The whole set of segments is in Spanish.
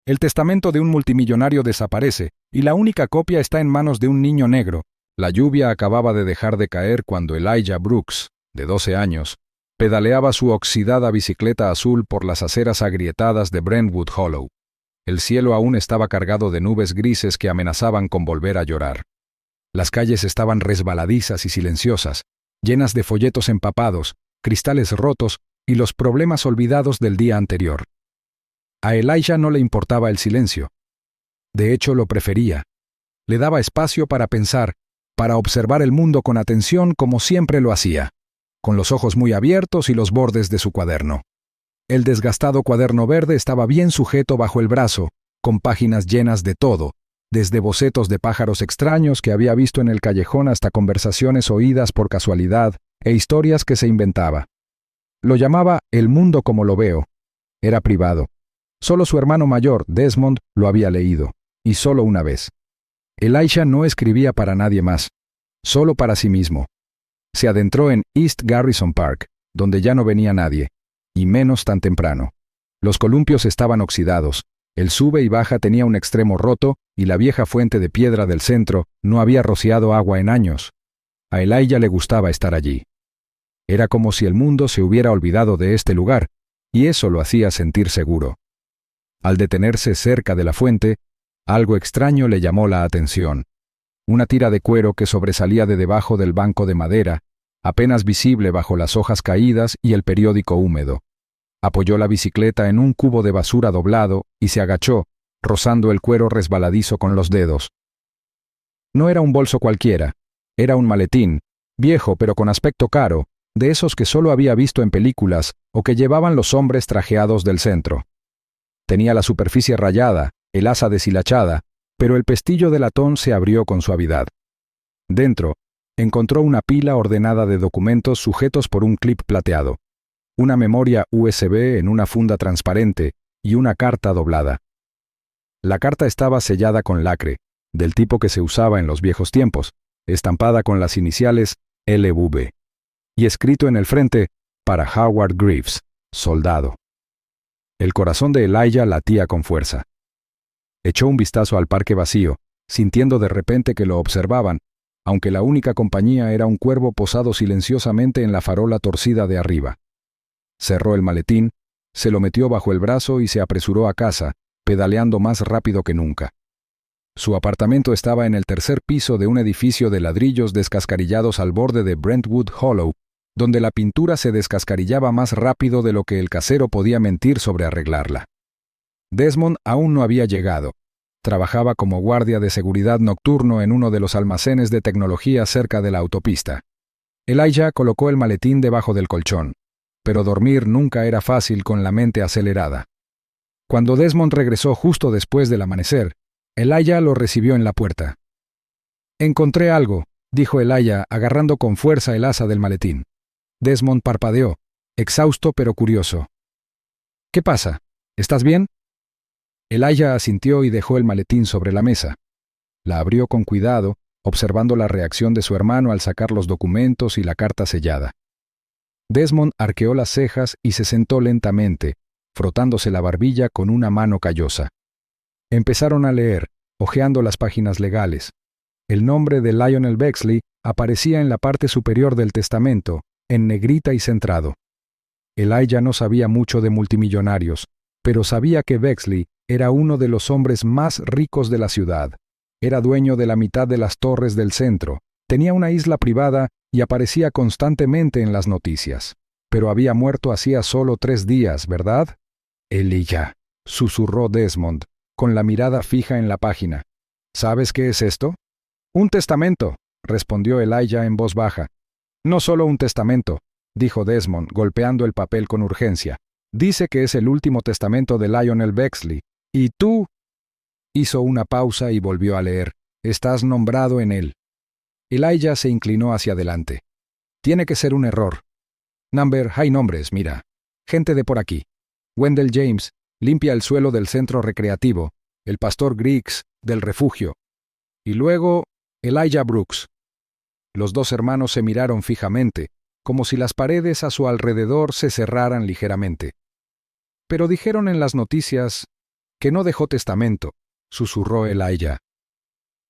El testamento de un multimillonario desaparece, y la única copia está en manos de un niño negro. La lluvia acababa de dejar de caer cuando Elijah Brooks, de 12 años, pedaleaba su oxidada bicicleta azul por las aceras agrietadas de Brentwood Hollow. El cielo aún estaba cargado de nubes grises que amenazaban con volver a llorar. Las calles estaban resbaladizas y silenciosas, llenas de folletos empapados, cristales rotos y los problemas olvidados del día anterior. A Elijah no le importaba el silencio. De hecho, lo prefería. Le daba espacio para pensar, para observar el mundo con atención como siempre lo hacía, con los ojos muy abiertos y los bordes de su cuaderno. El desgastado cuaderno verde estaba bien sujeto bajo el brazo, con páginas llenas de todo, desde bocetos de pájaros extraños que había visto en el callejón hasta conversaciones oídas por casualidad e historias que se inventaba. Lo llamaba El mundo como lo veo. Era privado. Solo su hermano mayor, Desmond, lo había leído, y solo una vez. Elijah no escribía para nadie más, solo para sí mismo. Se adentró en East Garrison Park, donde ya no venía nadie, y menos tan temprano. Los columpios estaban oxidados, el sube y baja tenía un extremo roto, y la vieja fuente de piedra del centro no había rociado agua en años. A Elijah le gustaba estar allí. Era como si el mundo se hubiera olvidado de este lugar, y eso lo hacía sentir seguro. Al detenerse cerca de la fuente, algo extraño le llamó la atención. Una tira de cuero que sobresalía de debajo del banco de madera, apenas visible bajo las hojas caídas y el periódico húmedo. Apoyó la bicicleta en un cubo de basura doblado y se agachó, rozando el cuero resbaladizo con los dedos. No era un bolso cualquiera, era un maletín, viejo pero con aspecto caro, de esos que solo había visto en películas o que llevaban los hombres trajeados del centro. Tenía la superficie rayada, el asa deshilachada, pero el pestillo de latón se abrió con suavidad. Dentro, encontró una pila ordenada de documentos sujetos por un clip plateado, una memoria USB en una funda transparente y una carta doblada. La carta estaba sellada con lacre, del tipo que se usaba en los viejos tiempos, estampada con las iniciales LV, y escrito en el frente, para Howard Greaves, soldado. El corazón de Elijah latía con fuerza. Echó un vistazo al parque vacío, sintiendo de repente que lo observaban, aunque la única compañía era un cuervo posado silenciosamente en la farola torcida de arriba. Cerró el maletín, se lo metió bajo el brazo y se apresuró a casa, pedaleando más rápido que nunca. Su apartamento estaba en el tercer piso de un edificio de ladrillos descascarillados al borde de Brentwood Hollow, donde la pintura se descascarillaba más rápido de lo que el casero podía mentir sobre arreglarla. Desmond aún no había llegado. Trabajaba como guardia de seguridad nocturno en uno de los almacenes de tecnología cerca de la autopista. Elijah colocó el maletín debajo del colchón, pero dormir nunca era fácil con la mente acelerada. Cuando Desmond regresó justo después del amanecer, Elijah lo recibió en la puerta. «Encontré algo», dijo Elijah, agarrando con fuerza el asa del maletín. Desmond parpadeó, exhausto pero curioso. «¿Qué pasa? ¿Estás bien?» Elijah asintió y dejó el maletín sobre la mesa. La abrió con cuidado, observando la reacción de su hermano al sacar los documentos y la carta sellada. Desmond arqueó las cejas y se sentó lentamente, frotándose la barbilla con una mano callosa. Empezaron a leer, hojeando las páginas legales. El nombre de Lionel Bexley aparecía en la parte superior del testamento, en negrita y centrado. Elijah no sabía mucho de multimillonarios, pero sabía que Bexley era uno de los hombres más ricos de la ciudad. Era dueño de la mitad de las torres del centro, tenía una isla privada y aparecía constantemente en las noticias. Pero había muerto hacía solo 3 días, ¿verdad? «Elijah», susurró Desmond, con la mirada fija en la página. «¿Sabes qué es esto?» «Un testamento», respondió Elijah en voz baja. «No solo un testamento», dijo Desmond, golpeando el papel con urgencia. «Dice que es el último testamento de Lionel Bexley. Y tú...» Hizo una pausa y volvió a leer. «Estás nombrado en él». Elijah se inclinó hacia adelante. «Tiene que ser un error. Hay nombres, mira. Gente de por aquí. Wendell James limpia el suelo del centro recreativo. El pastor Griggs, del refugio. Y luego, Elijah Brooks». Los dos hermanos se miraron fijamente, como si las paredes a su alrededor se cerraran ligeramente. «Pero dijeron en las noticias...» Que no dejó testamento, susurró Elijah.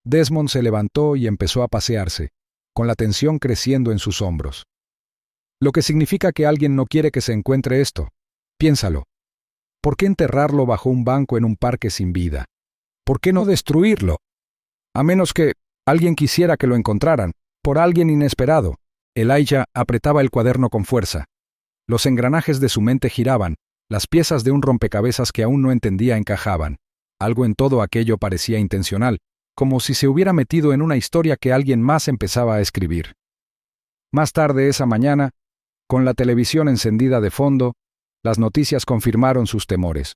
Desmond se levantó y empezó a pasearse, con la tensión creciendo en sus hombros. Lo que significa que alguien no quiere que se encuentre esto. Piénsalo. ¿Por qué enterrarlo bajo un banco en un parque sin vida? ¿Por qué no destruirlo? A menos que alguien quisiera que lo encontraran, por alguien inesperado. Elijah apretaba el cuaderno con fuerza. Los engranajes de su mente giraban, las piezas de un rompecabezas que aún no entendía encajaban. Algo en todo aquello parecía intencional, como si se hubiera metido en una historia que alguien más empezaba a escribir. Más tarde esa mañana, con la televisión encendida de fondo, las noticias confirmaron sus temores.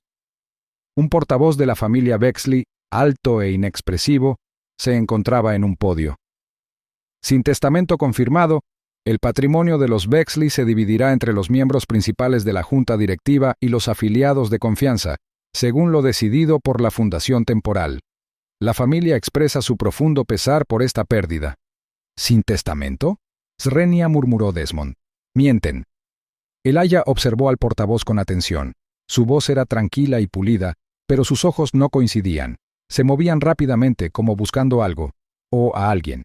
Un portavoz de la familia Bexley, alto e inexpresivo, se encontraba en un podio. Sin testamento confirmado, el patrimonio de los Bexley se dividirá entre los miembros principales de la junta directiva y los afiliados de confianza, según lo decidido por la Fundación Temporal. La familia expresa su profundo pesar por esta pérdida. ¿Sin testamento? Srenia, murmuró Desmond. Mienten. Elijah observó al portavoz con atención. Su voz era tranquila y pulida, pero sus ojos no coincidían. Se movían rápidamente como buscando algo, o a alguien.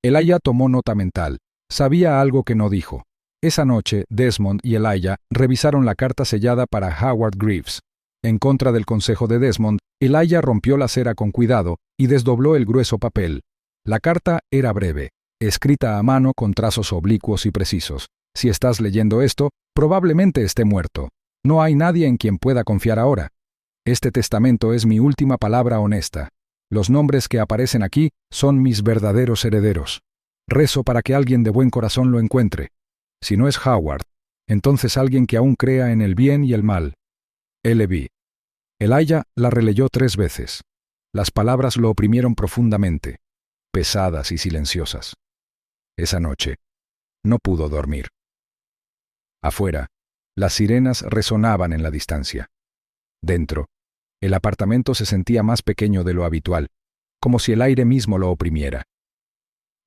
Elijah tomó nota mental. Sabía algo que no dijo. Esa noche, Desmond y Elijah revisaron la carta sellada para Howard Greaves. En contra del consejo de Desmond, Elijah rompió la cera con cuidado y desdobló el grueso papel. La carta era breve, escrita a mano con trazos oblicuos y precisos. Si estás leyendo esto, probablemente esté muerto. No hay nadie en quien pueda confiar ahora. Este testamento es mi última palabra honesta. Los nombres que aparecen aquí son mis verdaderos herederos. Rezo para que alguien de buen corazón lo encuentre. Si no es Howard, entonces alguien que aún crea en el bien y el mal. L.B. Elijah la releyó 3 veces. Las palabras lo oprimieron profundamente, pesadas y silenciosas. Esa noche, no pudo dormir. Afuera, las sirenas resonaban en la distancia. Dentro, el apartamento se sentía más pequeño de lo habitual, como si el aire mismo lo oprimiera.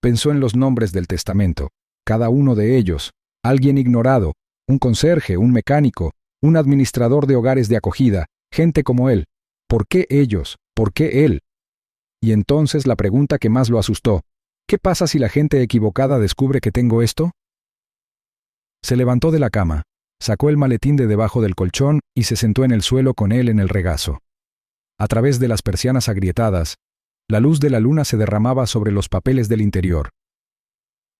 Pensó en los nombres del testamento, cada uno de ellos, alguien ignorado, un conserje, un mecánico, un administrador de hogares de acogida, gente como él. ¿Por qué ellos? ¿Por qué él? Y entonces la pregunta que más lo asustó: ¿qué pasa si la gente equivocada descubre que tengo esto? Se levantó de la cama, sacó el maletín de debajo del colchón y se sentó en el suelo con él en el regazo. A través de las persianas agrietadas, la luz de la luna se derramaba sobre los papeles del interior.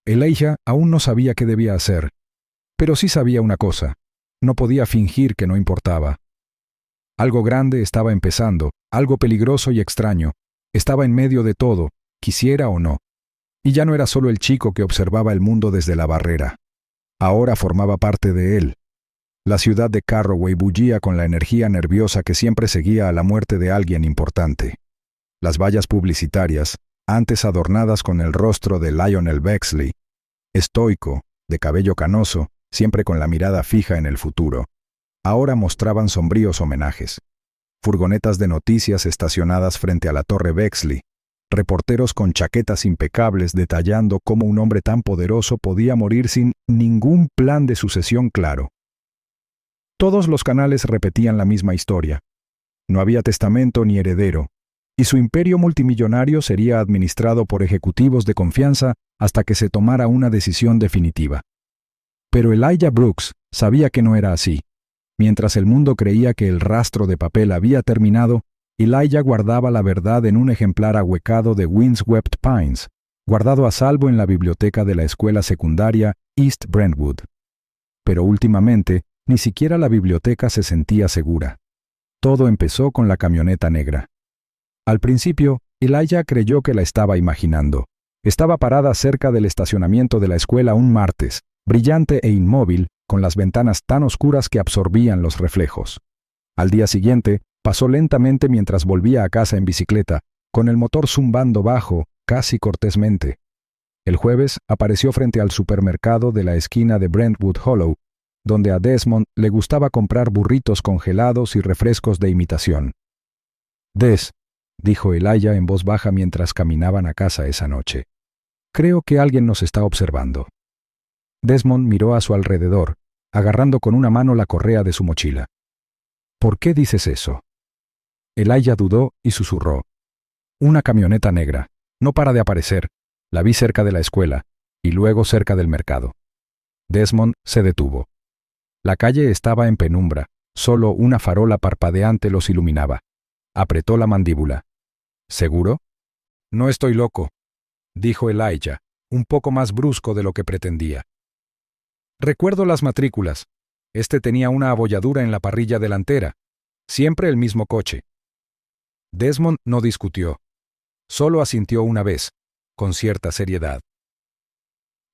Elijah aún no sabía qué debía hacer, pero sí sabía una cosa: no podía fingir que no importaba. Algo grande estaba empezando, algo peligroso y extraño. Estaba en medio de todo, quisiera o no. Y ya no era solo el chico que observaba el mundo desde la barrera. Ahora formaba parte de él. La ciudad de Carroway bullía con la energía nerviosa que siempre seguía a la muerte de alguien importante. Las vallas publicitarias, antes adornadas con el rostro de Lionel Bexley, estoico, de cabello canoso, siempre con la mirada fija en el futuro, ahora mostraban sombríos homenajes. Furgonetas de noticias estacionadas frente a la Torre Bexley, reporteros con chaquetas impecables detallando cómo un hombre tan poderoso podía morir sin ningún plan de sucesión claro. Todos los canales repetían la misma historia. No había testamento ni heredero, y su imperio multimillonario sería administrado por ejecutivos de confianza hasta que se tomara una decisión definitiva. Pero Elijah Brooks sabía que no era así. Mientras el mundo creía que el rastro de papel había terminado, Elijah guardaba la verdad en un ejemplar ahuecado de Windswept Pines, guardado a salvo en la biblioteca de la escuela secundaria East Brentwood. Pero últimamente, ni siquiera la biblioteca se sentía segura. Todo empezó con la camioneta negra. Al principio, Elijah creyó que la estaba imaginando. Estaba parada cerca del estacionamiento de la escuela un martes, brillante e inmóvil, con las ventanas tan oscuras que absorbían los reflejos. Al día siguiente, pasó lentamente mientras volvía a casa en bicicleta, con el motor zumbando bajo, casi cortésmente. El jueves apareció frente al supermercado de la esquina de Brentwood Hollow, donde a Desmond le gustaba comprar burritos congelados y refrescos de imitación. «Des», dijo Elijah en voz baja mientras caminaban a casa esa noche, «creo que alguien nos está observando». Desmond miró a su alrededor, agarrando con una mano la correa de su mochila. «¿Por qué dices eso?» Elijah dudó y susurró. Una camioneta negra. No para de aparecer. La vi cerca de la escuela, y luego cerca del mercado. Desmond se detuvo. La calle estaba en penumbra, solo una farola parpadeante los iluminaba. Apretó la mandíbula. ¿Seguro? No estoy loco, dijo Elijah, un poco más brusco de lo que pretendía. Recuerdo las matrículas. Este tenía una abolladura en la parrilla delantera. Siempre el mismo coche. Desmond no discutió. Solo asintió una vez, con cierta seriedad.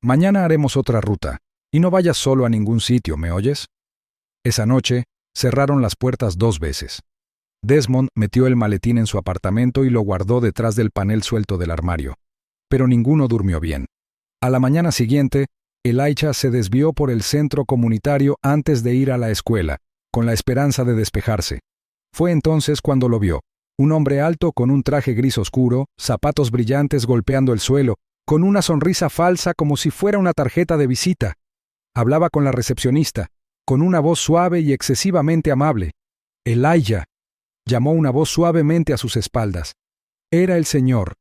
Mañana haremos otra ruta, y no vayas solo a ningún sitio, ¿me oyes? Esa noche, cerraron las puertas 2 veces. Desmond metió el maletín en su apartamento y lo guardó detrás del panel suelto del armario. Pero ninguno durmió bien. A la mañana siguiente, Elijah se desvió por el centro comunitario antes de ir a la escuela, con la esperanza de despejarse. Fue entonces cuando lo vio. Un hombre alto con un traje gris oscuro, zapatos brillantes golpeando el suelo, con una sonrisa falsa como si fuera una tarjeta de visita. Hablaba con la recepcionista, con una voz suave y excesivamente amable. Elijah, llamó una voz suavemente a sus espaldas. Era el señor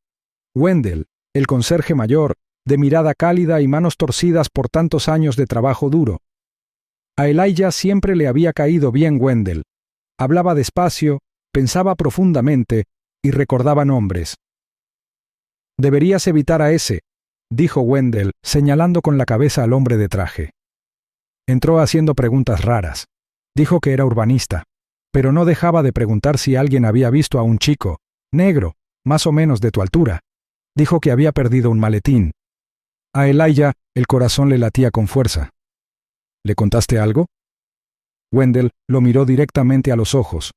Wendell, el conserje mayor, de mirada cálida y manos torcidas por tantos años de trabajo duro. A Elijah siempre le había caído bien Wendell. Hablaba despacio, pensaba profundamente y recordaba nombres. «Deberías evitar a ese», dijo Wendell, señalando con la cabeza al hombre de traje. Entró haciendo preguntas raras. Dijo que era urbanista, pero no dejaba de preguntar si alguien había visto a un chico, negro, más o menos de tu altura. Dijo que había perdido un maletín. A Elijah el corazón le latía con fuerza. ¿Le contaste algo? Wendell lo miró directamente a los ojos.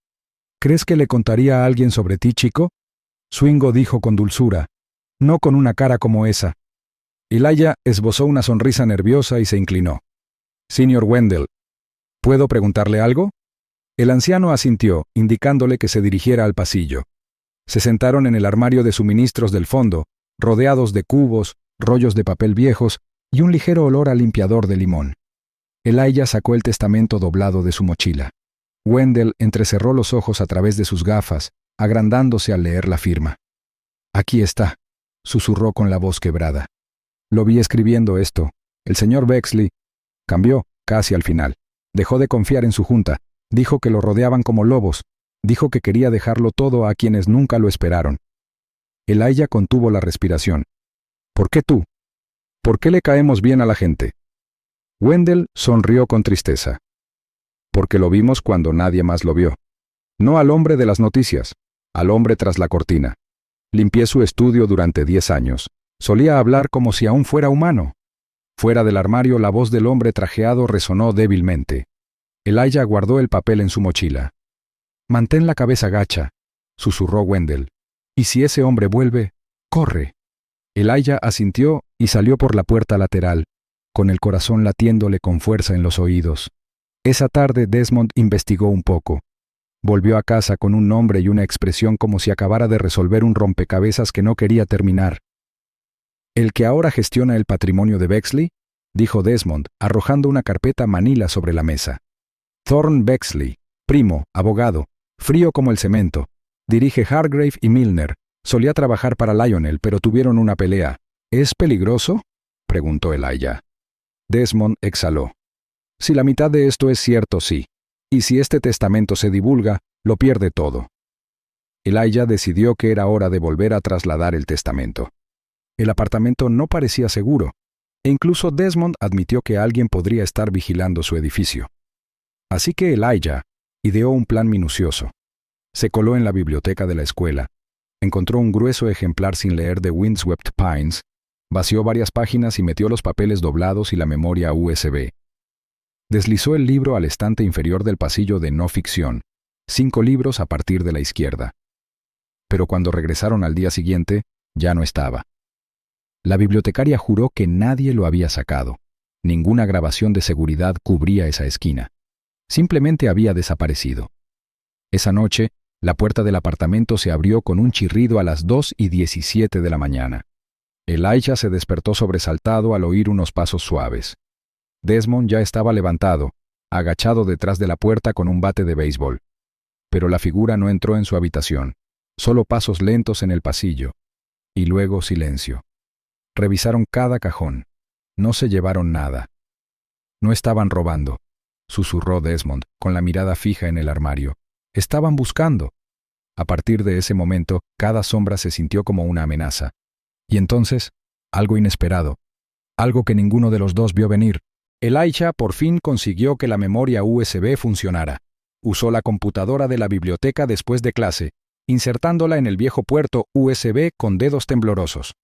¿Crees que le contaría a alguien sobre ti, chico? Swingo dijo con dulzura, no con una cara como esa. Elijah esbozó una sonrisa nerviosa y se inclinó. Señor Wendell, ¿puedo preguntarle algo? El anciano asintió, indicándole que se dirigiera al pasillo. Se sentaron en el armario de suministros del fondo, rodeados de cubos, rollos de papel viejos y un ligero olor a limpiador de limón. Elijah sacó el testamento doblado de su mochila. Wendell entrecerró los ojos a través de sus gafas, agrandándose al leer la firma. «Aquí está», susurró con la voz quebrada. «Lo vi escribiendo esto. El señor Bexley cambió casi al final. Dejó de confiar en su junta. Dijo que lo rodeaban como lobos. Dijo que quería dejarlo todo a quienes nunca lo esperaron». Elijah contuvo la respiración. «¿Por qué tú? ¿Por qué le caemos bien a la gente?» Wendell sonrió con tristeza. «Porque lo vimos cuando nadie más lo vio. No al hombre de las noticias, al hombre tras la cortina. Limpié su estudio durante 10 años. Solía hablar como si aún fuera humano». Fuera del armario la voz del hombre trajeado resonó débilmente. Elijah guardó el papel en su mochila. «Mantén la cabeza gacha», susurró Wendell. «Y si ese hombre vuelve, corre». Elijah asintió y salió por la puerta lateral, con el corazón latiéndole con fuerza en los oídos. Esa tarde Desmond investigó un poco. Volvió a casa con un nombre y una expresión como si acabara de resolver un rompecabezas que no quería terminar. «¿El que ahora gestiona el patrimonio de Bexley?», dijo Desmond, arrojando una carpeta manila sobre la mesa. «Thorne Bexley, primo, abogado, frío como el cemento. Dirige Hargrave y Milner. Solía trabajar para Lionel, pero tuvieron una pelea. ¿Es peligroso?», preguntó Elijah. Desmond exhaló. «Si la mitad de esto es cierto, sí. Y si este testamento se divulga, lo pierde todo». Elijah decidió que era hora de volver a trasladar el testamento. El apartamento no parecía seguro, e incluso Desmond admitió que alguien podría estar vigilando su edificio. Así que Elijah ideó un plan minucioso. Se coló en la biblioteca de la escuela, encontró un grueso ejemplar sin leer de Windswept Pines, vació varias páginas y metió los papeles doblados y la memoria USB. Deslizó el libro al estante inferior del pasillo de no ficción, 5 libros a partir de la izquierda. Pero cuando regresaron al día siguiente, ya no estaba. La bibliotecaria juró que nadie lo había sacado. Ninguna grabación de seguridad cubría esa esquina. Simplemente había desaparecido. Esa noche, la puerta del apartamento se abrió con un chirrido a las 2:17 de la mañana. Elijah se despertó sobresaltado al oír unos pasos suaves. Desmond ya estaba levantado, agachado detrás de la puerta con un bate de béisbol. pero la figura no entró en su habitación. Solo pasos lentos en el pasillo. Y luego silencio. Revisaron cada cajón. No se llevaron nada. No estaban robando, susurró Desmond, con la mirada fija en el armario. Estaban buscando. A partir de ese momento, cada sombra se sintió como una amenaza. Y entonces, algo inesperado. Algo que ninguno de los dos vio venir. Elijah por fin consiguió que la memoria USB funcionara. Usó la computadora de la biblioteca después de clase, insertándola en el viejo puerto USB con dedos temblorosos.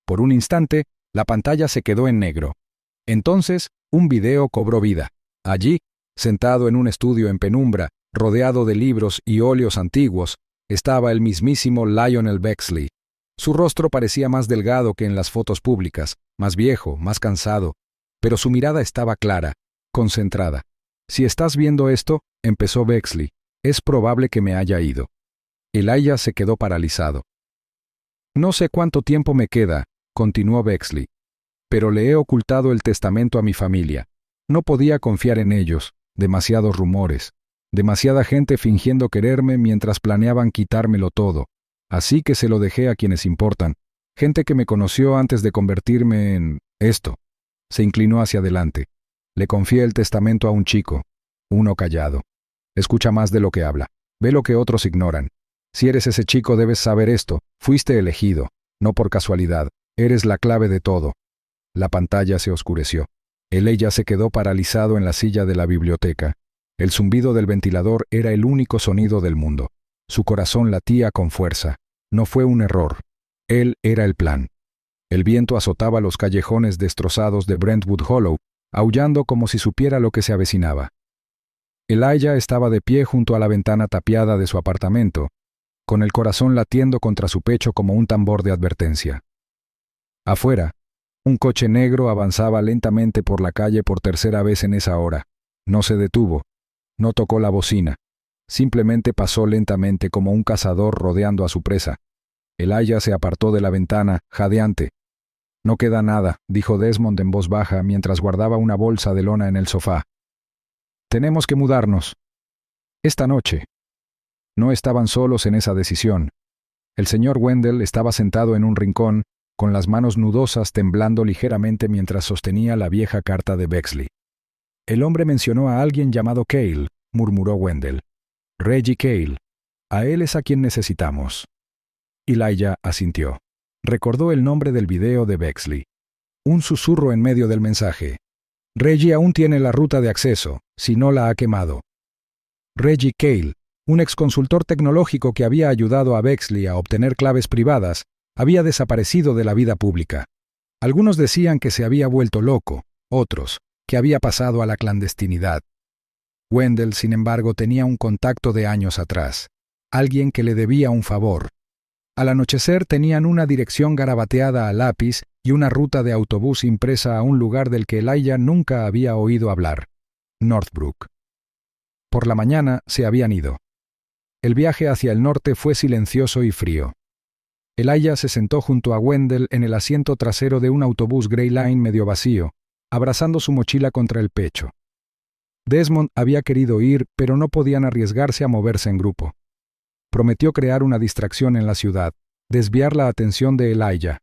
Por un instante, la pantalla se quedó en negro. Entonces, un video cobró vida. Allí, sentado en un estudio en penumbra, rodeado de libros y óleos antiguos, estaba el mismísimo Lionel Bexley. Su rostro parecía más delgado que en las fotos públicas, más viejo, más cansado, pero su mirada estaba clara, concentrada. «Si estás viendo esto», empezó Bexley, «es probable que me haya ido». Elijah se quedó paralizado. «No sé cuánto tiempo me queda», continuó Bexley, «pero le he ocultado el testamento a mi familia. No podía confiar en ellos, demasiados rumores, demasiada gente fingiendo quererme mientras planeaban quitármelo todo. Así que se lo dejé a quienes importan, gente que me conoció antes de convertirme en esto». Se inclinó hacia adelante. «Le confié el testamento a un chico, uno callado. Escucha más de lo que habla. Ve lo que otros ignoran. Si eres ese chico debes saber esto. Fuiste elegido, no por casualidad. Eres la clave de todo». La pantalla se oscureció. Elijah se quedó paralizado en la silla de la biblioteca. El zumbido del ventilador era el único sonido del mundo. Su corazón latía con fuerza. No fue un error. Él era el plan. El viento azotaba los callejones destrozados de Brentwood Hollow, aullando como si supiera lo que se avecinaba. Elijah estaba de pie junto a la ventana tapiada de su apartamento, con el corazón latiendo contra su pecho como un tambor de advertencia. Afuera, un coche negro avanzaba lentamente por la calle por tercera vez en esa hora. No se detuvo, no tocó la bocina, simplemente pasó lentamente como un cazador rodeando a su presa. Elijah se apartó de la ventana, jadeante. «No queda nada», dijo Desmond en voz baja mientras guardaba una bolsa de lona en el sofá. «Tenemos que mudarnos. Esta noche». No estaban solos en esa decisión. El señor Wendell estaba sentado en un rincón, con las manos nudosas temblando ligeramente mientras sostenía la vieja carta de Bexley. «El hombre mencionó a alguien llamado Cale», murmuró Wendell. «Reggie Cale. A él es a quien necesitamos». Elijah asintió. Recordó el nombre del video de Bexley. Un susurro en medio del mensaje. «Reggie aún tiene la ruta de acceso, si no la ha quemado». Reggie Cale, un exconsultor tecnológico que había ayudado a Bexley a obtener claves privadas, había desaparecido de la vida pública. Algunos decían que se había vuelto loco, otros, que había pasado a la clandestinidad. Wendell, sin embargo, tenía un contacto de años atrás, alguien que le debía un favor. Al anochecer tenían una dirección garabateada a lápiz y una ruta de autobús impresa a un lugar del que Elijah nunca había oído hablar, Northbrook. Por la mañana se habían ido. El viaje hacia el norte fue silencioso y frío. Elijah se sentó junto a Wendell en el asiento trasero de un autobús Grey Line medio vacío, abrazando su mochila contra el pecho. Desmond había querido ir, pero no podían arriesgarse a moverse en grupo. Prometió crear una distracción en la ciudad, desviar la atención de Elijah.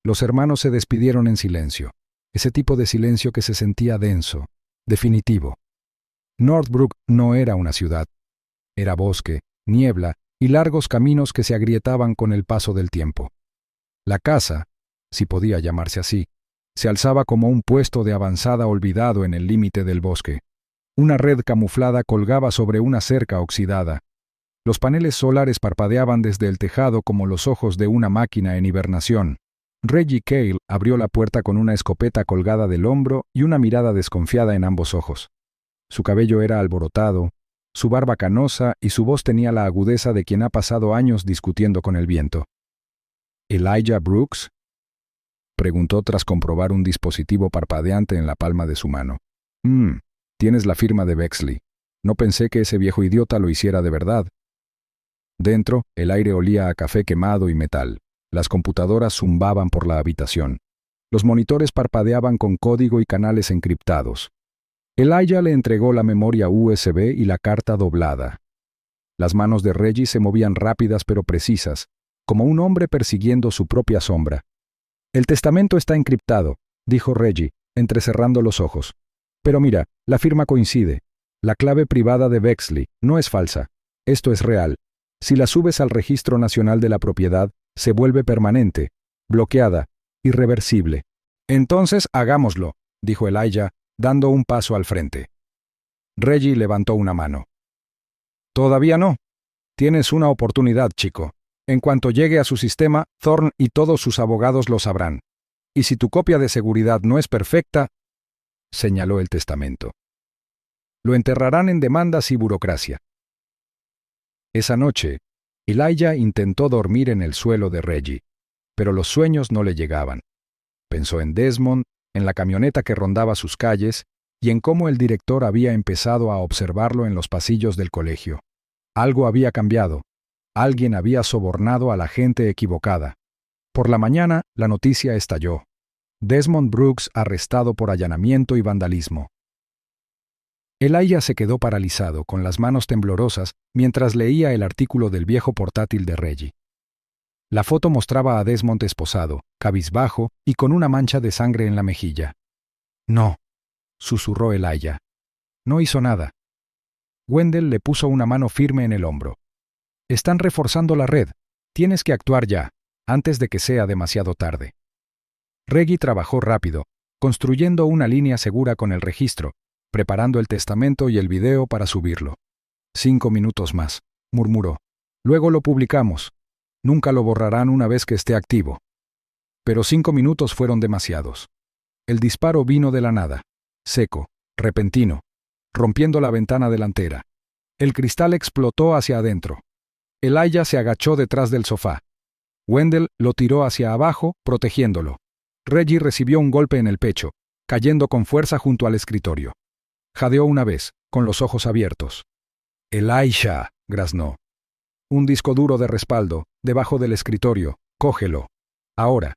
Los hermanos se despidieron en silencio, ese tipo de silencio que se sentía denso, definitivo. Northbrook no era una ciudad. Era bosque, niebla y largos caminos que se agrietaban con el paso del tiempo. La casa, si podía llamarse así, se alzaba como un puesto de avanzada olvidado en el límite del bosque. Una red camuflada colgaba sobre una cerca oxidada. Los paneles solares parpadeaban desde el tejado como los ojos de una máquina en hibernación. Reggie Cale abrió la puerta con una escopeta colgada del hombro y una mirada desconfiada en ambos ojos. Su cabello era alborotado, su barba canosa y su voz tenía la agudeza de quien ha pasado años discutiendo con el viento. «¿Elijah Brooks?», preguntó tras comprobar un dispositivo parpadeante en la palma de su mano. Tienes la firma de Bexley. No pensé que ese viejo idiota lo hiciera de verdad». Dentro, el aire olía a café quemado y metal. Las computadoras zumbaban por la habitación. Los monitores parpadeaban con código y canales encriptados. Elijah le entregó la memoria USB y la carta doblada. Las manos de Reggie se movían rápidas pero precisas, como un hombre persiguiendo su propia sombra. «El testamento está encriptado», dijo Reggie, entrecerrando los ojos. «Pero mira, la firma coincide. La clave privada de Bexley no es falsa. Esto es real. Si la subes al Registro Nacional de la Propiedad, se vuelve permanente, bloqueada, irreversible». «Entonces hagámoslo», dijo Elijah, dando un paso al frente. Reggie levantó una mano. «Todavía no. Tienes una oportunidad, chico. En cuanto llegue a su sistema, Thorne y todos sus abogados lo sabrán. Y si tu copia de seguridad no es perfecta», señaló el testamento, «lo enterrarán en demandas y burocracia». Esa noche, Elijah intentó dormir en el suelo de Reggie, pero los sueños no le llegaban. Pensó en Desmond, en la camioneta que rondaba sus calles, y en cómo el director había empezado a observarlo en los pasillos del colegio. Algo había cambiado. Alguien había sobornado a la gente equivocada. Por la mañana, la noticia estalló. Desmond Brooks arrestado por allanamiento y vandalismo. Elijah se quedó paralizado, con las manos temblorosas, mientras leía el artículo del viejo portátil de Reggie. La foto mostraba a Desmond esposado, cabizbajo y con una mancha de sangre en la mejilla. «No», susurró Elijah. No hizo nada. Wendell le puso una mano firme en el hombro. «Están reforzando la red. Tienes que actuar ya, antes de que sea demasiado tarde». Reggie trabajó rápido, construyendo una línea segura con el registro, preparando el testamento y el video para subirlo. 5 minutos más, murmuró. «Luego lo publicamos. Nunca lo borrarán una vez que esté activo». Pero 5 minutos fueron demasiados. El disparo vino de la nada, seco, repentino, rompiendo la ventana delantera. El cristal explotó hacia adentro. Elijah se agachó detrás del sofá. Wendell lo tiró hacia abajo, protegiéndolo. Reggie recibió un golpe en el pecho, cayendo con fuerza junto al escritorio. Jadeó una vez, con los ojos abiertos. «Elijah», graznó. «Un disco duro de respaldo, debajo del escritorio. Cógelo. Ahora».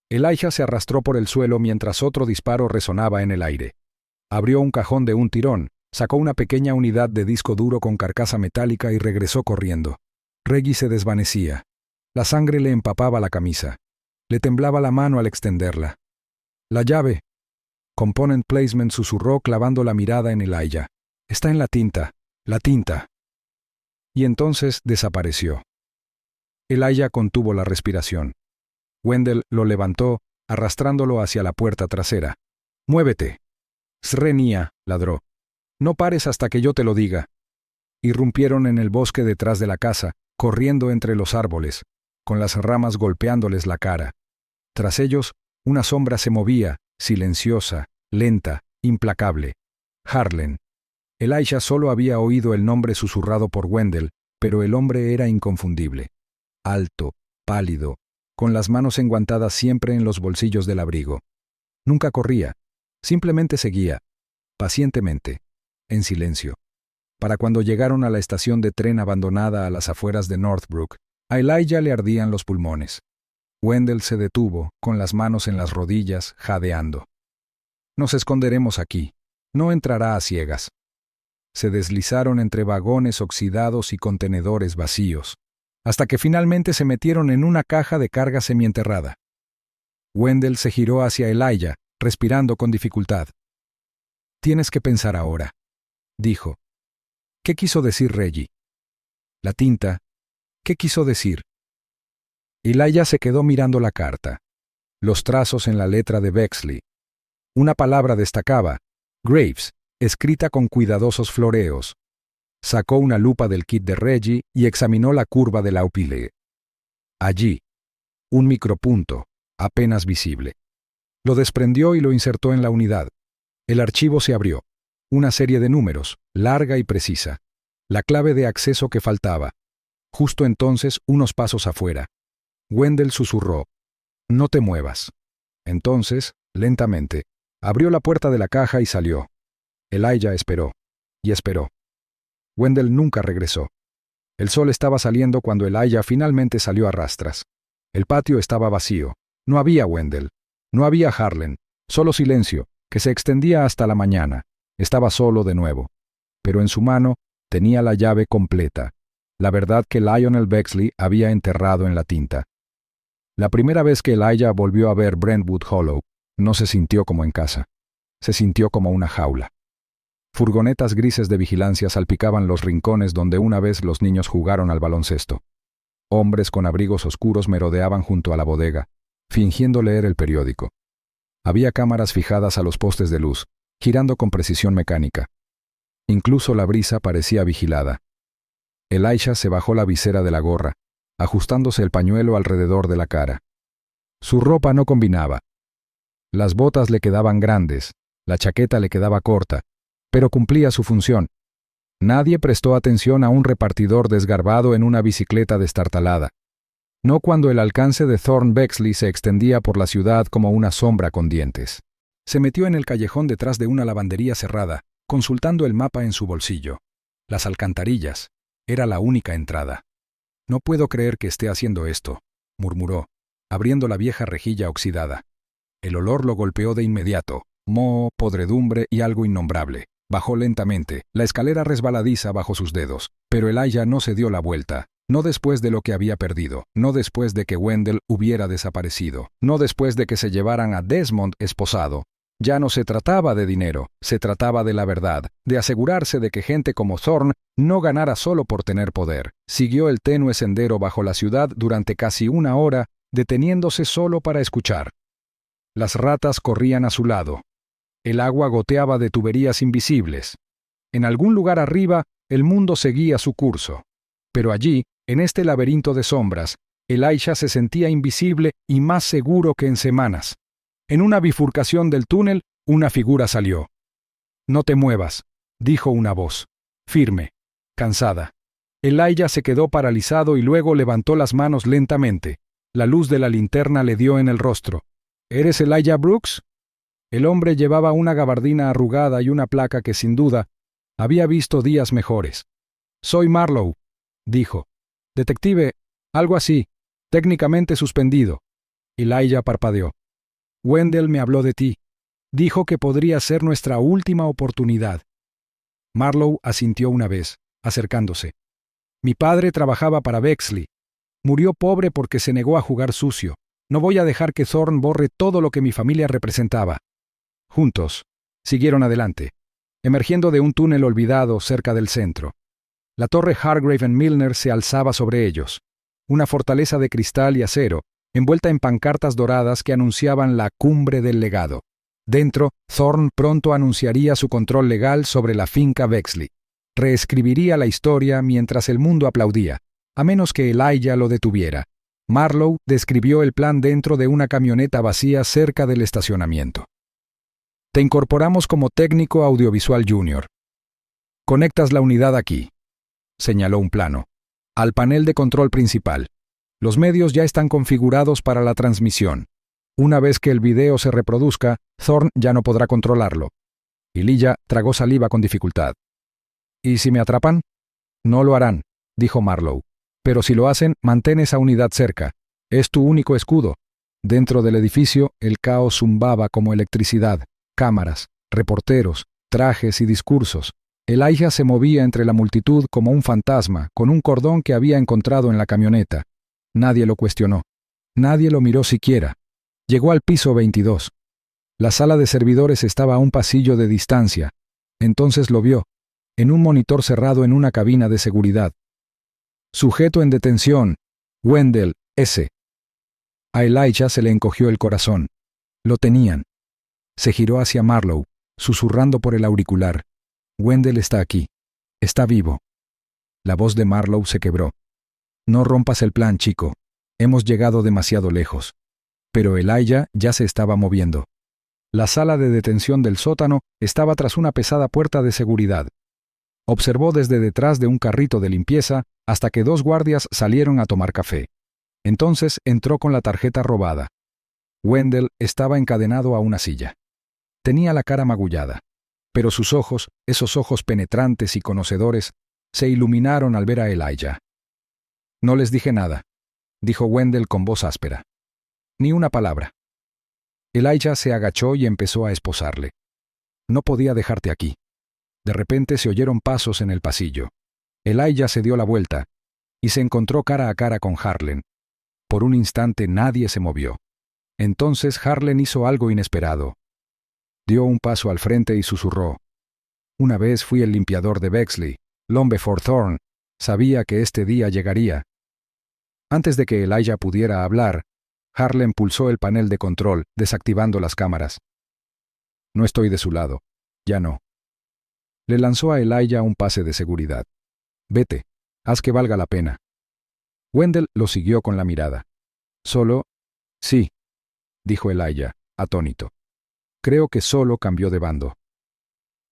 Elijah se arrastró por el suelo mientras otro disparo resonaba en el aire. Abrió un cajón de un tirón, sacó una pequeña unidad de disco duro con carcasa metálica y regresó corriendo. Reggie se desvanecía. La sangre le empapaba la camisa. Le temblaba la mano al extenderla. «La llave». Component Placement susurró clavando la mirada en Elijah. «Está en la tinta. La tinta». Y entonces desapareció. Elijah contuvo la respiración. Wendell lo levantó, arrastrándolo hacia la puerta trasera. «Muévete». «Srenia», ladró. «No pares hasta que yo te lo diga». Irrumpieron en el bosque detrás de la casa, corriendo entre los árboles, con las ramas golpeándoles la cara. Tras ellos, una sombra se movía, silenciosa, lenta, implacable. Harlan. Elijah solo había oído el nombre susurrado por Wendell, pero el hombre era inconfundible. Alto, pálido, con las manos enguantadas siempre en los bolsillos del abrigo. Nunca corría, simplemente seguía, pacientemente, en silencio. Para cuando llegaron a la estación de tren abandonada a las afueras de Northbrook, a Elijah le ardían los pulmones. Wendell se detuvo, con las manos en las rodillas, jadeando. «Nos esconderemos aquí. No entrará a ciegas». Se deslizaron entre vagones oxidados y contenedores vacíos, hasta que finalmente se metieron en una caja de carga semienterrada. Wendell se giró hacia Elijah, respirando con dificultad. «Tienes que pensar ahora», dijo. «¿Qué quiso decir Reggie? La tinta. ¿Qué quiso decir?» Elijah se quedó mirando la carta. Los trazos en la letra de Bexley. Una palabra destacaba, Graves, escrita con cuidadosos floreos. Sacó una lupa del kit de Reggie y examinó la curva de la Laupile. Allí, un micropunto, apenas visible. Lo desprendió y lo insertó en la unidad. El archivo se abrió. Una serie de números, larga y precisa. La clave de acceso que faltaba. Justo entonces, unos pasos afuera. Wendell susurró, «No te muevas». Entonces, lentamente, abrió la puerta de la caja y salió. Elijah esperó, y esperó. Wendell nunca regresó. El sol estaba saliendo cuando Elijah finalmente salió a rastras. El patio estaba vacío. No había Wendell. No había Harlan. Solo silencio, que se extendía hasta la mañana. Estaba solo de nuevo. Pero en su mano, Tenía la llave completa, la verdad que Lionel Bexley había enterrado en la tinta. La primera vez que Elijah volvió a ver Brentwood Hollow, no se sintió como en casa. Se sintió como una jaula. Furgonetas grises de vigilancia salpicaban los rincones donde una vez los niños jugaron al baloncesto. Hombres con abrigos oscuros merodeaban junto a la bodega, fingiendo leer el periódico. Había cámaras fijadas a los postes de luz, girando con precisión mecánica. Incluso la brisa parecía vigilada. Elijah se bajó la visera de la gorra, ajustándose el pañuelo alrededor de la cara. Su ropa no combinaba. Las botas le quedaban grandes, la chaqueta le quedaba corta, pero cumplía su función. Nadie prestó atención a un repartidor desgarbado en una bicicleta destartalada. No cuando el alcance de Thorne Bexley se extendía por la ciudad como una sombra con dientes. Se metió en el callejón detrás de una lavandería cerrada, consultando el mapa en su bolsillo. Las alcantarillas. Era la única entrada. «No puedo creer que esté haciendo esto», murmuró, abriendo la vieja rejilla oxidada. El olor lo golpeó de inmediato. Moho, podredumbre y algo innombrable. Bajó lentamente, la escalera resbaladiza bajo sus dedos, pero Elijah no se dio la vuelta. No después de lo que había perdido, no después de que Wendell hubiera desaparecido, no después de que se llevaran a Desmond esposado. Ya no se trataba de dinero, se trataba de la verdad, de asegurarse de que gente como Thorne no ganara solo por tener poder. Siguió el tenue sendero bajo la ciudad durante casi una hora, deteniéndose solo para escuchar. Las ratas corrían a su lado. El agua goteaba de tuberías invisibles. En algún lugar arriba, el mundo seguía su curso. Pero allí, en este laberinto de sombras, Elijah se sentía invisible y más seguro que en semanas. En una bifurcación del túnel, una figura salió. «No te muevas», dijo una voz, firme, cansada. Elijah se quedó paralizado y luego levantó las manos lentamente. La luz de la linterna le dio en el rostro. «¿Eres Elijah Brooks?» El hombre llevaba una gabardina arrugada y una placa que sin duda había visto días mejores. «Soy Marlowe», dijo. «Detective, algo así, técnicamente suspendido». Elijah parpadeó. «Wendell me habló de ti. Dijo que podría ser nuestra última oportunidad». Marlowe asintió una vez, acercándose. «Mi padre trabajaba para Bexley. Murió pobre porque se negó a jugar sucio. No voy a dejar que Thorne borre todo lo que mi familia representaba». Juntos, siguieron adelante, emergiendo de un túnel olvidado cerca del centro. La torre Hargrave Milner se alzaba sobre ellos, una fortaleza de cristal y acero, envuelta en pancartas doradas que anunciaban la cumbre del legado. Dentro, Thorne pronto anunciaría su control legal sobre la finca Bexley. Reescribiría la historia mientras el mundo aplaudía, a menos que Elijah lo detuviera. Marlowe describió el plan dentro de una camioneta vacía cerca del estacionamiento. «Te incorporamos como técnico audiovisual junior. Conectas la unidad aquí», señaló un plano, «al panel de control principal. Los medios ya están configurados para la transmisión. Una vez que el video se reproduzca, Thorne ya no podrá controlarlo». Elijah tragó saliva con dificultad. «¿Y si me atrapan?» «No lo harán», dijo Marlowe. «Pero si lo hacen, mantén esa unidad cerca. Es tu único escudo». Dentro del edificio, el caos zumbaba como electricidad. Cámaras, reporteros, trajes y discursos. Elijah se movía entre la multitud como un fantasma, con un cordón que había encontrado en la camioneta. Nadie lo cuestionó. Nadie lo miró siquiera. Llegó al piso 22. La sala de servidores estaba a un pasillo de distancia. Entonces lo vio, en un monitor cerrado en una cabina de seguridad. «Sujeto en detención, Wendell S». A Elijah se le encogió el corazón. Lo tenían. Se giró hacia Marlowe, susurrando por el auricular. «Wendell está aquí. Está vivo». La voz de Marlowe se quebró. «No rompas el plan, chico. Hemos llegado demasiado lejos». Pero Elijah ya se estaba moviendo. La sala de detención del sótano estaba tras una pesada puerta de seguridad. Observó desde detrás de un carrito de limpieza hasta que 2 guardias salieron a tomar café. Entonces entró con la tarjeta robada. Wendell estaba encadenado a una silla. Tenía la cara magullada, pero sus ojos, esos ojos penetrantes y conocedores, se iluminaron al ver a Elijah. «No les dije nada», dijo Wendell con voz áspera. «Ni una palabra». Elijah se agachó y empezó a esposarle. «No podía dejarte aquí». De repente se oyeron pasos en el pasillo. Elijah se dio la vuelta y se encontró cara a cara con Harlan. Por un instante nadie se movió. Entonces Harlan hizo algo inesperado. Dio un paso al frente y susurró: «Una vez fui el limpiador de Bexley, long before Thorn. Sabía que este día llegaría». Antes de que Elijah pudiera hablar, Harlan pulsó el panel de control, desactivando las cámaras. «No estoy de su lado. Ya no». Le lanzó a Elijah un pase de seguridad. «Vete, haz que valga la pena». Wendell lo siguió con la mirada. «Solo...» «Sí», dijo Elijah, atónito. «Creo que solo cambió de bando».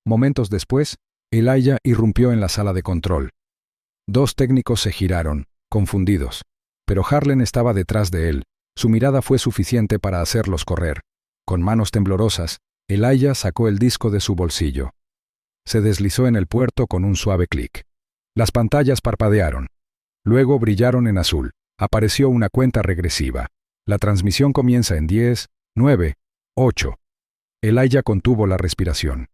Momentos después, Elijah irrumpió en la sala de control. Dos técnicos se giraron, confundidos, pero Harlan estaba detrás de él. Su mirada fue suficiente para hacerlos correr. Con manos temblorosas, Elijah sacó el disco de su bolsillo. Se deslizó en el puerto con un suave clic. Las pantallas parpadearon. Luego brillaron en azul. Apareció una cuenta regresiva. La transmisión comienza en 10, 9, 8. Elijah contuvo la respiración.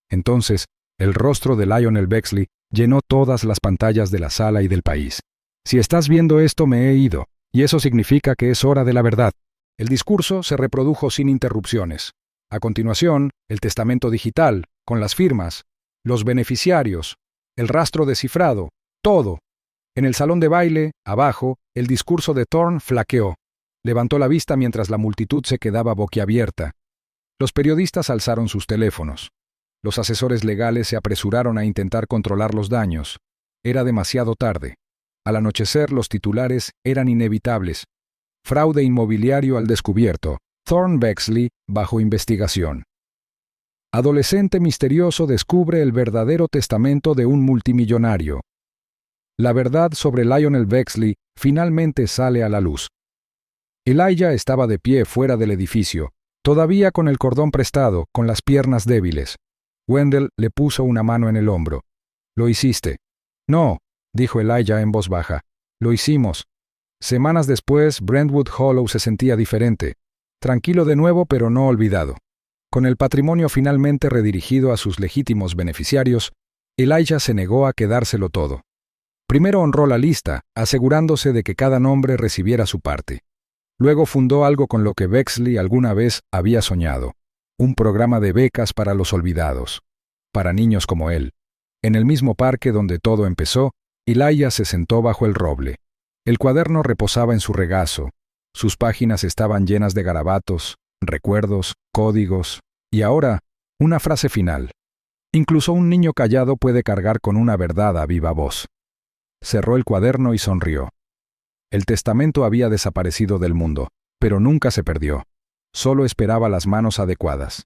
Entonces, el rostro de Lionel Bexley llenó todas las pantallas de la sala y del país. «Si estás viendo esto, me he ido, y eso significa que es hora de la verdad». El discurso se reprodujo sin interrupciones. A continuación, el testamento digital, con las firmas, los beneficiarios, el rastro descifrado, todo. En el salón de baile, abajo, el discurso de Thorn flaqueó. Levantó la vista mientras la multitud se quedaba boquiabierta. Los periodistas alzaron sus teléfonos. Los asesores legales se apresuraron a intentar controlar los daños. Era demasiado tarde. Al anochecer, los titulares eran inevitables. Fraude inmobiliario al descubierto. Thorn Bexley bajo investigación. Adolescente misterioso descubre el verdadero testamento de un multimillonario. La verdad sobre Lionel Bexley finalmente sale a la luz. Elijah estaba de pie fuera del edificio, todavía con el cordón prestado, con las piernas débiles. Wendell le puso una mano en el hombro. «Lo hiciste». «No», dijo Elijah en voz baja. «Lo hicimos». Semanas después, Brentwood Hollow se sentía diferente. Tranquilo de nuevo, pero no olvidado. Con el patrimonio finalmente redirigido a sus legítimos beneficiarios, Elijah se negó a quedárselo todo. Primero honró la lista, asegurándose de que cada nombre recibiera su parte. Luego fundó algo con lo que Bexley alguna vez había soñado: un programa de becas para los olvidados, para niños como él. En el mismo parque donde todo empezó, Elijah se sentó bajo el roble. El cuaderno reposaba en su regazo. Sus páginas estaban llenas de garabatos, recuerdos, códigos, y ahora, una frase final. Incluso un niño callado puede cargar con una verdad a viva voz. Cerró el cuaderno y sonrió. El testamento había desaparecido del mundo, pero nunca se perdió. Solo esperaba las manos adecuadas.